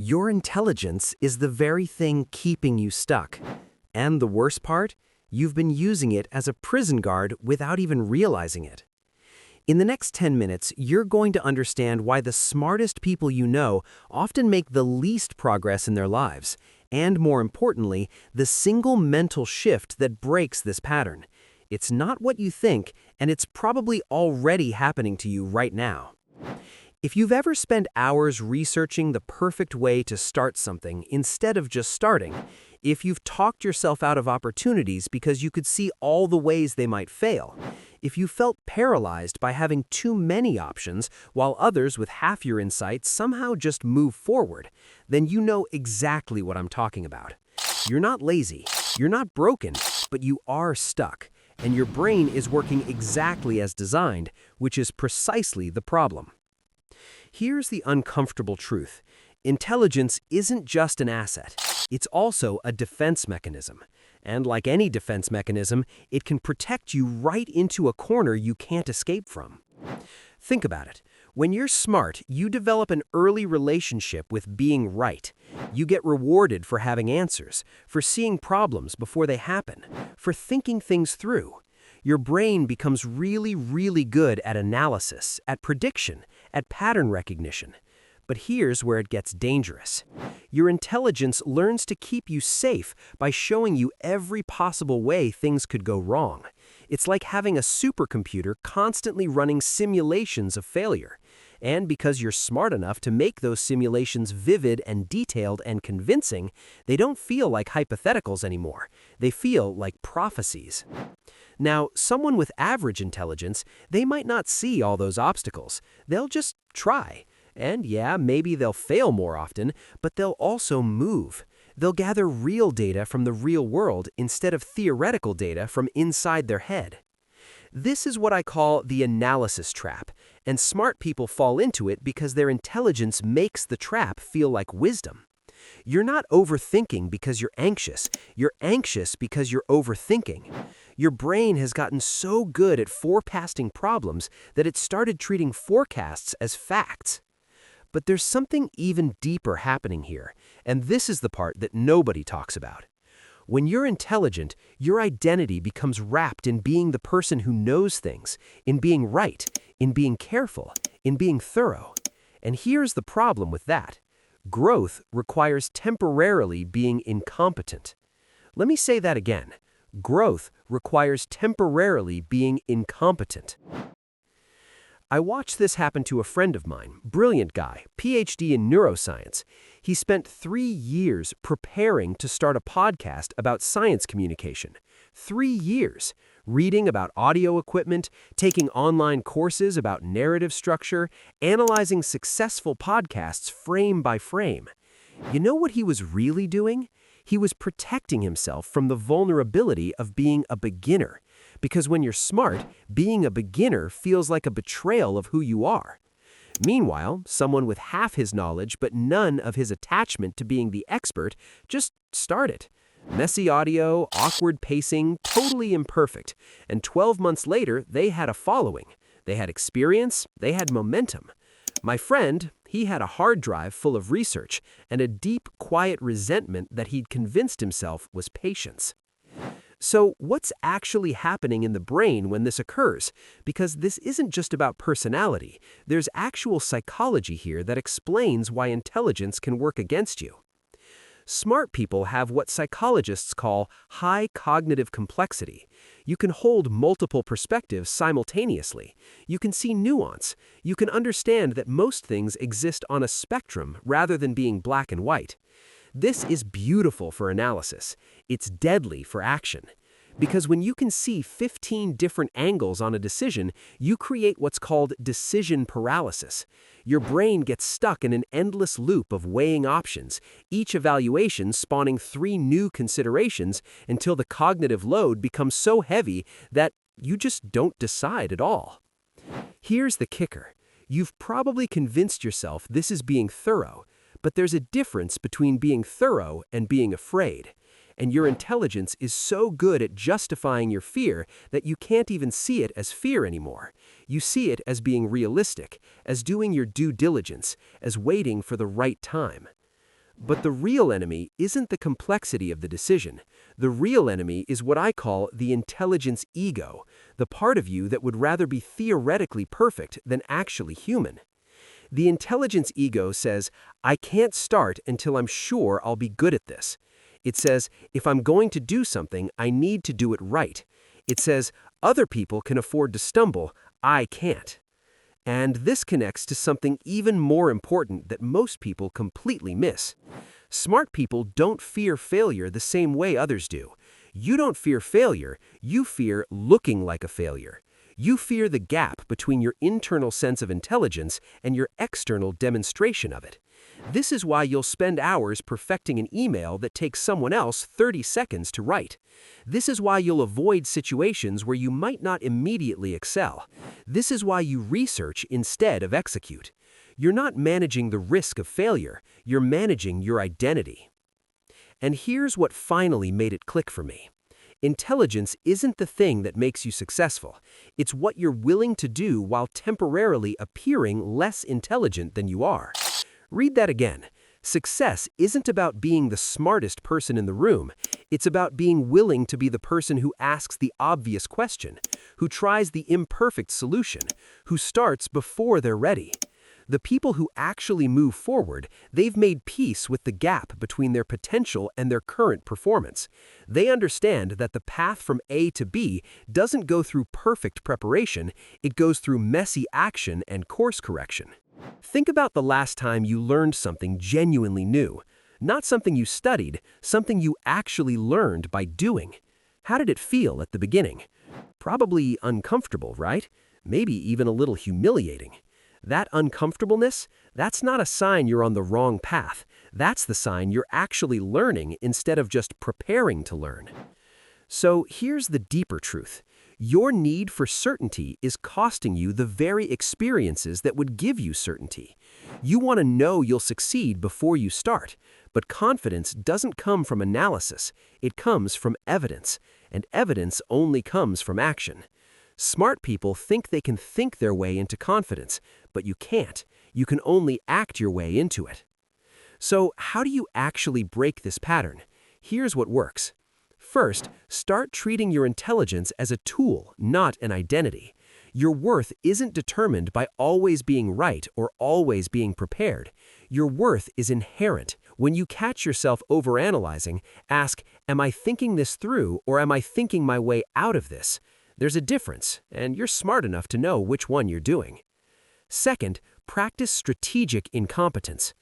Your intelligence is the very thing keeping you stuck. And the worst part? You've been using it as a prison guard without even realizing it. In the next 10 minutes, you're going to understand why the smartest people you know often make the least progress in their lives, and more importantly, the single mental shift that breaks this pattern. It's not what you think, and it's probably already happening to you right now. If you've ever spent hours researching the perfect way to start something instead of just starting, if you've talked yourself out of opportunities because you could see all the ways they might fail, if you felt paralyzed by having too many options while others with half your insight somehow just move forward, then you know exactly what I'm talking about. You're not lazy, you're not broken, but you are stuck, and your brain is working exactly as designed, which is precisely the problem. Here's the uncomfortable truth. Intelligence isn't just an asset. It's also a defense mechanism. And like any defense mechanism, it can protect you right into a corner you can't escape from. Think about it. When you're smart, you develop an early relationship with being right. You get rewarded for having answers, for seeing problems before they happen, for thinking things through. Your brain becomes really good at analysis, at prediction, at pattern recognition. But here's where it gets dangerous. Your intelligence learns to keep you safe by showing you every possible way things could go wrong. It's like having a supercomputer constantly running simulations of failure. And because you're smart enough to make those simulations vivid and detailed and convincing, they don't feel like hypotheticals anymore. They feel like prophecies. Now, someone with average intelligence, they might not see all those obstacles. They'll just try. And yeah, maybe they'll fail more often, but they'll also move. They'll gather real data from the real world instead of theoretical data from inside their head. This is what I call the analysis trap, and smart people fall into it because their intelligence makes the trap feel like wisdom. You're not overthinking because you're anxious because you're overthinking. Your brain has gotten so good at forecasting problems that it started treating forecasts as facts. But there's something even deeper happening here, and this is the part that nobody talks about. When you're intelligent, your identity becomes wrapped in being the person who knows things, in being right, in being careful, in being thorough. And here's the problem with that. Growth requires temporarily being incompetent. Let me say that again. Growth requires temporarily being incompetent. I watched this happen to a friend of mine, brilliant guy, PhD in neuroscience. He spent 3 years preparing to start a podcast about science communication. 3 years, reading about audio equipment, taking online courses about narrative structure, analyzing successful podcasts frame by frame. You know what he was really doing? He was protecting himself from the vulnerability of being a beginner. Because when you're smart, being a beginner feels like a betrayal of who you are. Meanwhile, someone with half his knowledge but none of his attachment to being the expert just start it. Messy audio, awkward pacing, totally imperfect. And 12 months later, they had a following. They had experience, they had momentum. My friend, he had a hard drive full of research and a deep, quiet resentment that he'd convinced himself was patience. So what's actually happening in the brain when this occurs? Because this isn't just about personality. There's actual psychology here that explains why intelligence can work against you. Smart people have what psychologists call high cognitive complexity. You can hold multiple perspectives simultaneously. You can see nuance. You can understand that most things exist on a spectrum rather than being black and white. This is beautiful for analysis. It's deadly for action. Because when you can see 15 different angles on a decision, you create what's called decision paralysis. Your brain gets stuck in an endless loop of weighing options, each evaluation spawning 3 new considerations until the cognitive load becomes so heavy that you just don't decide at all. Here's the kicker. You've probably convinced yourself this is being thorough, but there's a difference between being thorough and being afraid. And your intelligence is so good at justifying your fear that you can't even see it as fear anymore. You see it as being realistic, as doing your due diligence, as waiting for the right time. But the real enemy isn't the complexity of the decision. The real enemy is what I call the intelligence ego, the part of you that would rather be theoretically perfect than actually human. The intelligence ego says, I can't start until I'm sure I'll be good at this. It says, if I'm going to do something, I need to do it right. It says, other people can afford to stumble, I can't. And this connects to something even more important that most people completely miss. Smart people don't fear failure the same way others do. You don't fear failure, you fear looking like a failure. You fear the gap between your internal sense of intelligence and your external demonstration of it. This is why you'll spend hours perfecting an email that takes someone else 30 seconds to write. This is why you'll avoid situations where you might not immediately excel. This is why you research instead of execute. You're not managing the risk of failure, you're managing your identity. And here's what finally made it click for me. Intelligence isn't the thing that makes you successful. It's what you're willing to do while temporarily appearing less intelligent than you are. Read that again. Success isn't about being the smartest person in the room. It's about being willing to be the person who asks the obvious question, who tries the imperfect solution, who starts before they're ready. The people who actually move forward, they've made peace with the gap between their potential and their current performance. They understand that the path from A to B doesn't go through perfect preparation, it goes through messy action and course correction. Think about the last time you learned something genuinely new. Not something you studied, something you actually learned by doing. How did it feel at the beginning? Probably uncomfortable, right? Maybe even a little humiliating. That uncomfortableness, that's not a sign you're on the wrong path. That's the sign you're actually learning instead of just preparing to learn. So here's the deeper truth. Your need for certainty is costing you the very experiences that would give you certainty. You want to know you'll succeed before you start, but confidence doesn't come from analysis, it comes from evidence, and evidence only comes from action. Smart people think they can think their way into confidence, but you can't. You can only act your way into it. So how do you actually break this pattern? Here's what works. First, start treating your intelligence as a tool, not an identity. Your worth isn't determined by always being right or always being prepared. Your worth is inherent. When you catch yourself overanalyzing, ask, am I thinking this through or am I thinking my way out of this? There's a difference, and you're smart enough to know which one you're doing. Second, practice strategic incompetence.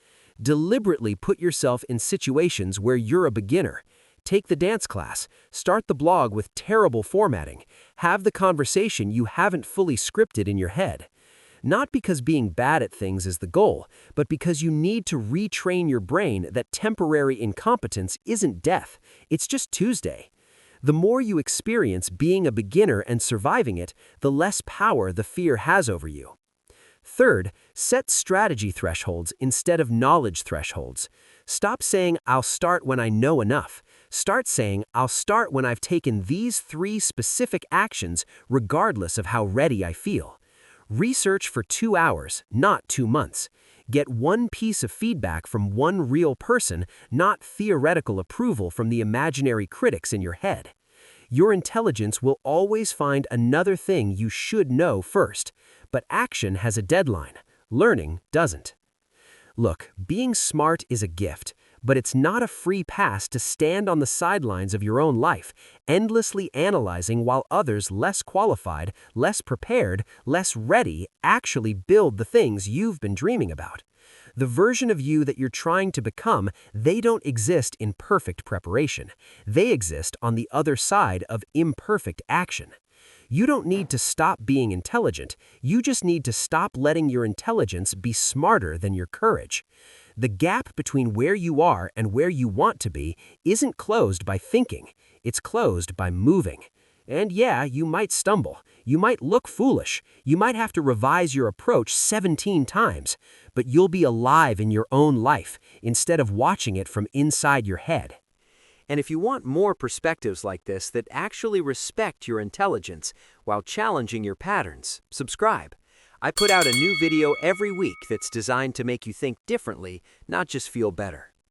Deliberately put yourself in situations where you're a beginner. Take the dance class, start the blog with terrible formatting, have the conversation you haven't fully scripted in your head. Not because being bad at things is the goal, but because you need to retrain your brain that temporary incompetence isn't death, it's just Tuesday. The more you experience being a beginner and surviving it, the less power the fear has over you. Third, set strategy thresholds instead of knowledge thresholds. Stop saying, I'll start when I know enough. Start saying, I'll start when I've taken these 3 specific actions regardless of how ready I feel. Research for 2 hours, not 2 months. Get 1 piece of feedback from 1 real person, not theoretical approval from the imaginary critics in your head. Your intelligence will always find another thing you should know first, but action has a deadline. Learning doesn't. Look, being smart is a gift, but it's not a free pass to stand on the sidelines of your own life, endlessly analyzing while others less qualified, less prepared, less ready actually build the things you've been dreaming about. The version of you that you're trying to become, they don't exist in perfect preparation. They exist on the other side of imperfect action. You don't need to stop being intelligent. You just need to stop letting your intelligence be smarter than your courage. The gap between where you are and where you want to be isn't closed by thinking. It's closed by moving. And yeah, you might stumble. You might look foolish. You might have to revise your approach 17 times. But you'll be alive in your own life instead of watching it from inside your head. And if you want more perspectives like this that actually respect your intelligence while challenging your patterns, subscribe. I put out a new video every week that's designed to make you think differently, not just feel better.